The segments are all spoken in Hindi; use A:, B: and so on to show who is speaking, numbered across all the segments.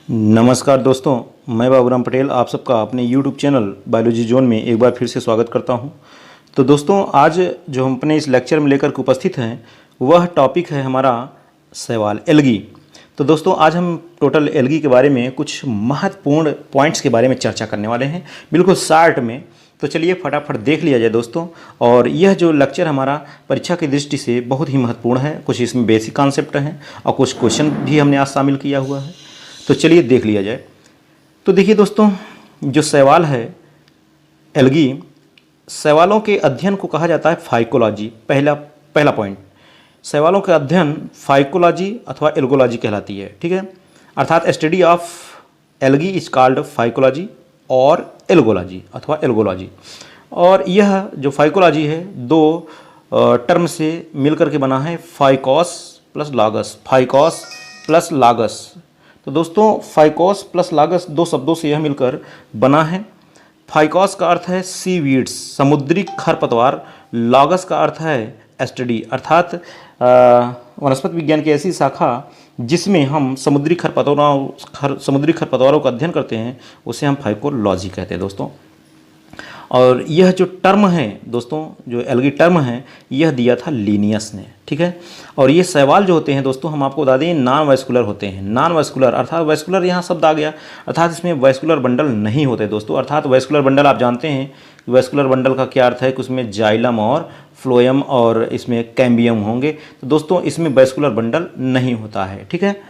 A: नमस्कार दोस्तों, मैं बाबूराम पटेल आप सबका अपने YouTube चैनल बायोलॉजी जोन में एक बार फिर से स्वागत करता हूं। तो दोस्तों, आज जो हम अपने इस लेक्चर में लेकर के उपस्थित हैं वह टॉपिक है हमारा शैवाल एल्गी। तो दोस्तों, आज हम टोटल एल्गी के बारे में कुछ महत्वपूर्ण पॉइंट्स के बारे में चर्चा करने वाले हैं, बिल्कुल शार्ट में। तो चलिए फटाफट देख लिया जाए दोस्तों। और यह जो लेक्चर हमारा परीक्षा की दृष्टि से बहुत ही महत्वपूर्ण है। कुछ इसमें बेसिक कॉन्सेप्ट हैं और कुछ क्वेश्चन भी हमने आज शामिल किया हुआ है। तो चलिए देख लिया जाए। तो देखिए दोस्तों, जो शैवाल है एल्गी, शैवालों के अध्ययन को कहा जाता है फाइकोलॉजी। पहला पॉइंट, शैवालों का अध्ययन फाइकोलॉजी अथवा एल्गोलॉजी कहलाती है। ठीक है, अर्थात study of algae is called phycology और एल्गोलॉजी अथवा एल्गोलॉजी। और यह जो फाइकोलॉजी है दो टर्म से मिलकर के बना है, फाइकोस प्लस लागस। फाइकोस प्लस लागस। तो दोस्तों, फाइकोस प्लस लागस दो शब्दों से यह मिलकर बना है। फाइकोस का अर्थ है सीवीड्स, समुद्री खरपतवार। लागस का अर्थ है स्टडी, अर्थात वनस्पति विज्ञान की ऐसी शाखा जिसमें हम समुद्री खरपतवारों का अध्ययन करते हैं, उसे हम फाइकोलॉजी कहते हैं दोस्तों। और यह जो टर्म है दोस्तों, जो एल्गी टर्म है, यह दिया था लिनियस ने। ठीक है, और ये शैवाल जो होते हैं दोस्तों, हम आपको बता दें नॉन वैस्कुलर होते हैं। नॉन वैस्कुलर अर्थात वैस्कुलर यहाँ शब्द आ गया, अर्थात इसमें वैस्कुलर बंडल नहीं होते दोस्तों। अर्थात वैस्कुलर बंडल आप जानते हैं, वैस्कुलर बंडल का क्या अर्थ है कि उसमें जाइलम और फ्लोएम और इसमें कैम्बियम होंगे। तो दोस्तों, इसमें वैस्कुलर बंडल नहीं होता है। ठीक है,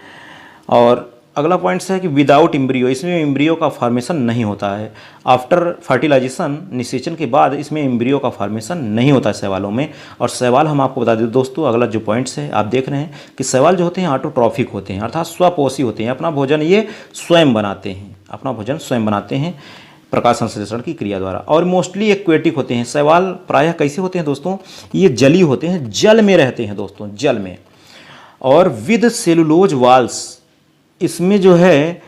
A: और अगला पॉइंट है कि विदाउट इम्ब्रियो, इसमें इम्ब्रियो का फॉर्मेशन नहीं होता है। आफ्टर फर्टिलाइजेशन, निषेचन के बाद इसमें इम्ब्रियो का फॉर्मेशन नहीं होता है शैवालों में। और शैवाल हम आपको बता दें दोस्तों, अगला जो पॉइंट्स है आप देख रहे हैं कि शैवाल जो होते हैं ऑटोट्रॉफिक होते हैं, अर्थात स्वपोषी होते हैं। अपना भोजन ये स्वयं बनाते हैं, अपना भोजन स्वयं बनाते हैं प्रकाश संश्लेषण की क्रिया द्वारा। और मोस्टली एक्वेटिक होते हैं शैवाल। प्रायः कैसे होते हैं दोस्तों, ये जलीय होते हैं, जल में रहते हैं दोस्तों, जल में। और विद सेलुलोज वाल्स, इसमें जो है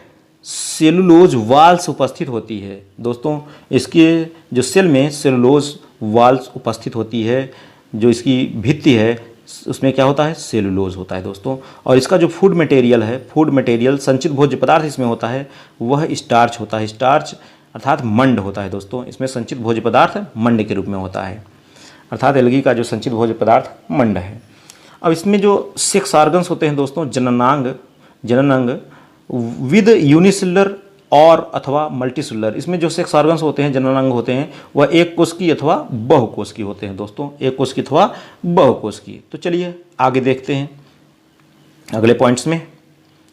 A: सेलुलोज वाल्स उपस्थित होती है दोस्तों। इसके जो सेल में सेलुलोज वाल्स उपस्थित होती है, जो इसकी भित्ति है उसमें क्या होता है, सेलुलोज होता है दोस्तों। और इसका जो फूड मटेरियल है, फूड मटेरियल संचित भोज्य पदार्थ इसमें होता है, वह स्टार्च होता है। स्टार्च अर्थात मंड होता है दोस्तों। इसमें संचित भोज्य पदार्थ मंड के रूप में होता है, अर्थात एल्गी का जो संचित भोज्य पदार्थ मंड है। अब इसमें जो सेक्स ऑर्गन्स होते हैं दोस्तों, जननांग विद यूनिसेलुलर और अथवा मल्टीसेलुलर, इसमें जो सेक्स ऑर्गन्स होते हैं, जननांग होते हैं, वह एक कोशिकीय अथवा बहुकोशिकीय होते हैं दोस्तों, एक कोशिकीय अथवा बहुकोशिकीय। तो चलिए आगे देखते हैं अगले पॉइंट्स में।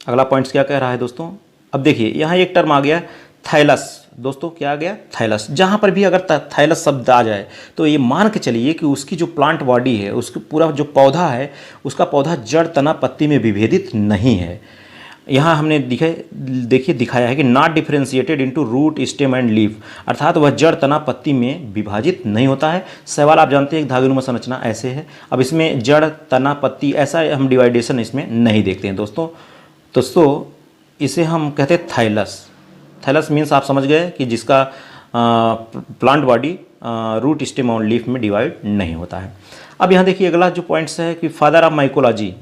A: अगला पॉइंट्स क्या कह रहा है दोस्तों, अब देखिए यहाँ एक टर्म आ गया थाइलस दोस्तों। क्या आ गया, थाइलस। जहाँ पर भी अगर थाइलस शब्द आ जाए तो ये मान के चलिए कि उसकी जो प्लांट बॉडी है, उसकी पूरा जो पौधा है, उसका पौधा जड़ तना पत्ती में विभेदित नहीं है। यहाँ हमने देखिए दिखाया है कि not differentiated into root stem and leaf, अर्थात वह जड़ तना पत्ती में विभाजित नहीं होता है। शैवाल आप जानते हैं एक धागेनुमा संरचना ऐसे है। अब इसमें जड़ तना पत्ती ऐसा हम डिवाइडेशन इसमें नहीं देखते हैं दोस्तों इसे हम कहते हैं थाइलस। थाइलस मीन्स आप समझ गए कि जिसका प्लांट बॉडी रूट स्टेम और लीफ में डिवाइड नहीं होता है। अब यहाँ देखिए अगला जो पॉइंट्स है कि फादर ऑफ माइकोलॉजी।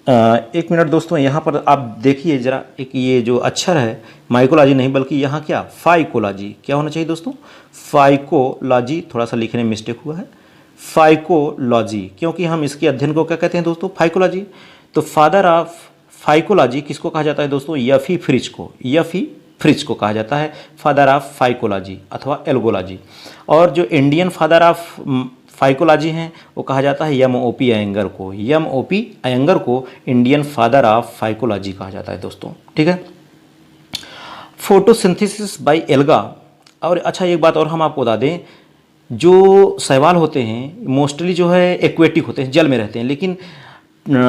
A: एक मिनट दोस्तों, यहाँ पर आप देखिए जरा, एक ये जो अक्षर है माइकोलॉजी नहीं बल्कि यहाँ क्या फाइकोलॉजी, क्या होना चाहिए दोस्तों, फाइकोलॉजी। थोड़ा सा लिखने में मिस्टेक हुआ है, फाइकोलॉजी, क्योंकि हम इसके अध्ययन को क्या कहते हैं दोस्तों, फाइकोलॉजी। तो फादर ऑफ फाइकोलॉजी किसको कहा जाता है दोस्तों, यफी फ्रिच को कहा जाता है फादर ऑफ फाइकोलॉजी अथवा एल्गोलॉजी। और जो इंडियन फादर ऑफ फाइकोलॉजी हैं वो कहा जाता है यमओपी अयंगर को इंडियन फादर ऑफ फाइकोलॉजी कहा जाता है दोस्तों। ठीक है, फोटोसिंथेसिस बाय एल्गा। और अच्छा एक बात और हम आपको बता दें, जो शैवाल होते हैं मोस्टली जो है एक्वेटिक होते हैं, जल में रहते हैं, लेकिन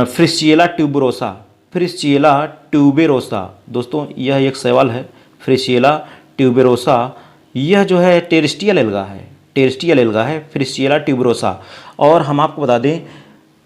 A: फ्रिस्चिएला ट्यूबेरोसा दोस्तों, यह एक शैवाल है फ्रिस्चिएला ट्यूबेरोसा। यह जो है टेरेस्ट्रियल एल्गा है, फ्रिस्चिएला ट्यूबेरोसा। और हम आपको बता दें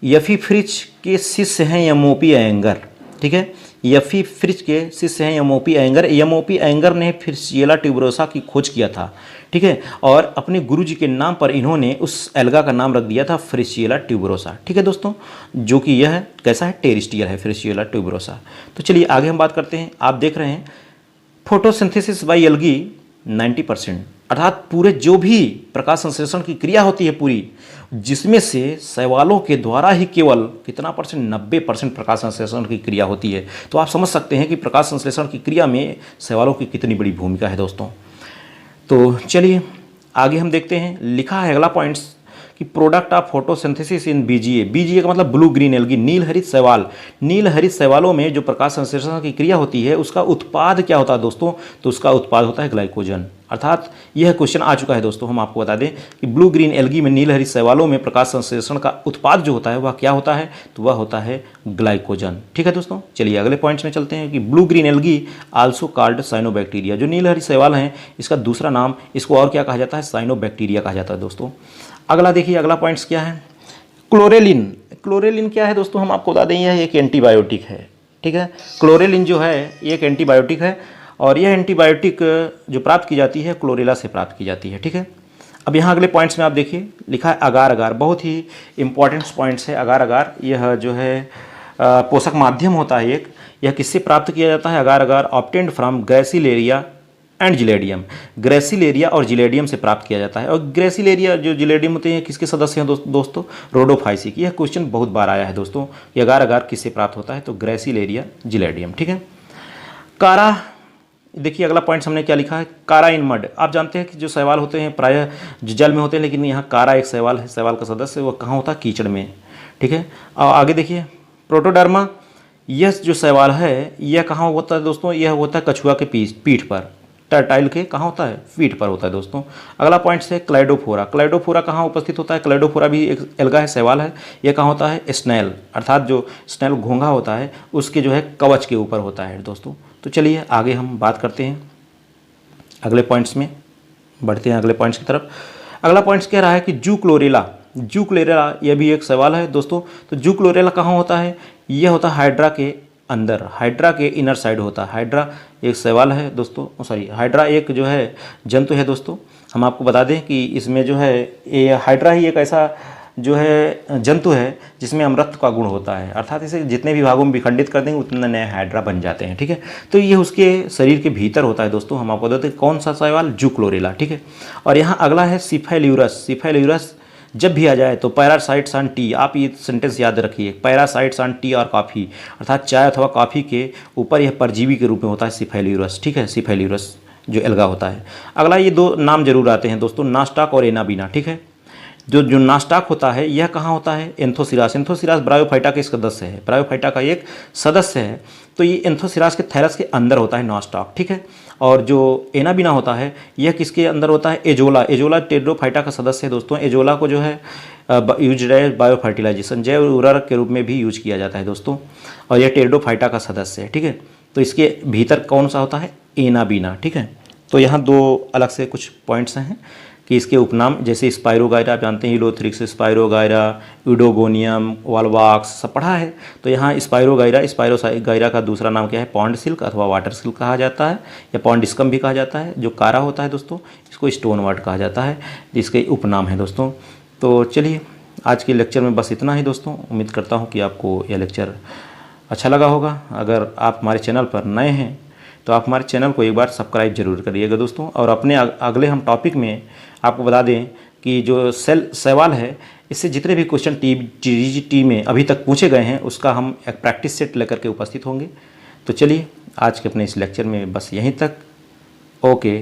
A: यफी फ्रिच के शिष्य हैं यमओपी अयंगर। ठीक है, यफी फ्रिच के शिष्य हैं एमओपी एंगर। एमओपी एंगर ने फ्रिशियला ट्यूबरोसा की खोज किया था, ठीक है, और अपने गुरुजी के नाम पर इन्होंने उस एल्गा का नाम रख दिया था फ्रिशियला ट्यूबरोसा, ठीक है दोस्तों, जो कि यह कैसा है, टेरिस्टियल है फ्रिशियला ट्यूबरोसा। तो चलिए आगे हम बात करते हैं। आप देख रहे हैं फोटोसिंथेसिस बाय एल्गी 90%, अर्थात पूरे जो भी प्रकाश संश्लेषण की क्रिया होती है पूरी, जिसमें से शैवालों के द्वारा ही केवल कितना परसेंट, 90% प्रकाश संश्लेषण की क्रिया होती है। तो आप समझ सकते हैं कि प्रकाश संश्लेषण की क्रिया में शैवालों की कितनी बड़ी भूमिका है दोस्तों। तो चलिए आगे हम देखते हैं। लिखा है अगला पॉइंट्स कि product of photosynthesis in BGA. BGA का मतलब ब्लू ग्रीन एल्गी, नील हरित शैवाल। नील हरित शैवालों में जो प्रकाश संश्लेषण की क्रिया होती है उसका उत्पाद क्या होता है दोस्तों, तो उसका उत्पाद होता है ग्लाइकोजन। अर्थात यह क्वेश्चन आ चुका है दोस्तों, हम आपको बता दें कि ब्लू ग्रीन एल्गी में नील हरित शैवालों में प्रकाश संश्लेषण का उत्पाद जो होता है वह क्या होता है, तो वह होता है ग्लाइकोजन, ठीक है दोस्तों। चलिए अगले पॉइंट्स में चलते हैं कि blue green algae also called cyanobacteria. जो नील हरित शैवाल हैं इसका दूसरा नाम, इसको और क्या कहा जाता है, साइनोबैक्टीरिया कहा जाता है दोस्तों। अगला देखिए, अगला पॉइंट्स क्या है, क्लोरेलिन। क्लोरेलिन क्या है दोस्तों, हम आपको बता दें यह एक एंटीबायोटिक है, ठीक है। क्लोरेलिन जो है ये एक एंटीबायोटिक है और यह एंटीबायोटिक जो प्राप्त की जाती है क्लोरेला से प्राप्त की जाती है, ठीक है। अब यहाँ अगले पॉइंट्स में आप देखिए लिखा है अगार अगार, बहुत ही इंपॉर्टेंट पॉइंट्स है अगार अगार। यह जो है पोषक माध्यम होता है एक, यह किससे प्राप्त किया जाता है, agar agar obtained from Gracilaria and Gelidium. Gracilaria और जिलेडियम से प्राप्त किया जाता है। और ग्रेसिलेरिया जो जिलेडियम होते हैं किसके सदस्य हैं दोस्तों, रोडोफाइसी की। यह क्वेश्चन बहुत बार आया है दोस्तों, ये अगार अगार किससे प्राप्त होता है, तो ग्रेसिलेरिया जिलेडियम, ठीक है। कारा, देखिए अगला पॉइंट हमने क्या लिखा है, कारा इन मड। आप जानते हैं कि जो शैवाल होते हैं प्रायः जो जल में होते हैं, लेकिन यहाँ कारा एक शैवाल है, शैवाल का सदस्य, वो कहाँ होता है, कीचड़ में, ठीक है। और आगे देखिए प्रोटोडर्मा, यह जो शैवाल है यह कहाँ होता है दोस्तों, यह होता है कछुआ के पीठ पर, टर्टाइल के कहाँ होता है, पीठ पर होता है दोस्तों। अगला पॉइंट है क्लाइडोफोरा। क्लाइडोफोरा कहाँ उपस्थित होता है, क्लाइडोफोरा भी एक एल्गा है, शैवाल है। यह कहाँ होता है, स्नेल, अर्थात जो स्नेल घोंघा होता है उसके जो है कवच के ऊपर होता है दोस्तों। तो चलिए आगे हम बात करते हैं, अगले पॉइंट्स में बढ़ते हैं, अगले पॉइंट्स की तरफ। अगला पॉइंट्स कह रहा है कि जू क्लोरेला। जू क्लोरेला यह भी एक सवाल है दोस्तों। तो जू क्लोरेला कहाँ होता है, यह होता है हाइड्रा के अंदर, हाइड्रा के इनर साइड होता है। हाइड्रा एक सवाल है दोस्तों, सॉरी हाइड्रा एक जो है जंतु है दोस्तों। हम आपको बता दें कि इसमें जो है ये हाइड्रा ही एक ऐसा जो है जंतु है जिसमें अमृत का गुण होता है, अर्थात इसे जितने भी भागों में विखंडित कर देंगे उतने नए हाइड्रा बन जाते हैं, ठीक है। तो ये उसके शरीर के भीतर होता है दोस्तों। हम आपको बताते हैं कौन सा सवाल, जू क्लोरेला, ठीक है। और यहाँ अगला है सिफेल्यूरस। सिफेल्यूरस जब भी आ जाए तो पैरासाइट्स ऑन टी, आप ये सेंटेंस याद रखिए, पैरासाइट्स ऑन टी और कॉफ़ी, अर्थात चाय अथवा कॉफ़ी के ऊपर यह परजीवी के रूप में होता है सिफेल्यूरस, ठीक है, सिफेल्यूरस जो एल्गा होता है। अगला ये दो नाम जरूर आते हैं दोस्तों, नास्टाक और एनाबीना, ठीक है। जो नास्टाक होता है यह कहाँ होता है, एंथोसिरास। एंथोसिरास ब्रायोफाइटा के सदस्य है, ब्रायोफाइटा का एक सदस्य है। तो ये एंथोसिरास के थैलस के अंदर होता है नास्टाक, ठीक है। और जो एनाबीना होता है यह किसके अंदर होता है, एजोला। एजोला टेरिडोफाइटा का सदस्य है दोस्तों। एजोला को जो है यूज है बायो फर्टिलाइजेशन, जैव उर्वरक के रूप में भी यूज किया जाता है दोस्तों। और यह टेरिडोफाइटा का सदस्य है, ठीक है। तो इसके भीतर कौन सा होता है, एनाबीना, ठीक है। तो यहाँ दो अलग से कुछ पॉइंट्स हैं कि इसके उपनाम, जैसे स्पाइरोगायरा आप जानते हैं, हीलोथ्रिक्स, स्पाइरोगायरा, यूडोगोनियम, वाल्वाक्स सब पढ़ा है। तो यहाँ स्पाइरोगायरा का दूसरा नाम क्या है, पॉन्ड सिल्क अथवा वाटर सिल्क कहा जाता है, या पॉन्ड स्कम भी कहा जाता है। जो कारा होता है दोस्तों इसको स्टोन वाट कहा जाता है, जिसके उपनाम है दोस्तों। तो चलिए आज के लेक्चर में बस इतना ही दोस्तों। उम्मीद करता हूँ कि आपको यह लेक्चर अच्छा लगा होगा। अगर आप हमारे चैनल पर नए हैं तो आप हमारे चैनल को एक बार सब्सक्राइब जरूर करिएगा दोस्तों। और अपने अगले हम टॉपिक में आपको बता दें कि जो सवाल है इससे जितने भी क्वेश्चन टी में अभी तक पूछे गए हैं उसका हम एक प्रैक्टिस सेट लेकर के उपस्थित होंगे। तो चलिए आज के अपने इस लेक्चर में बस यहीं तक। ओके।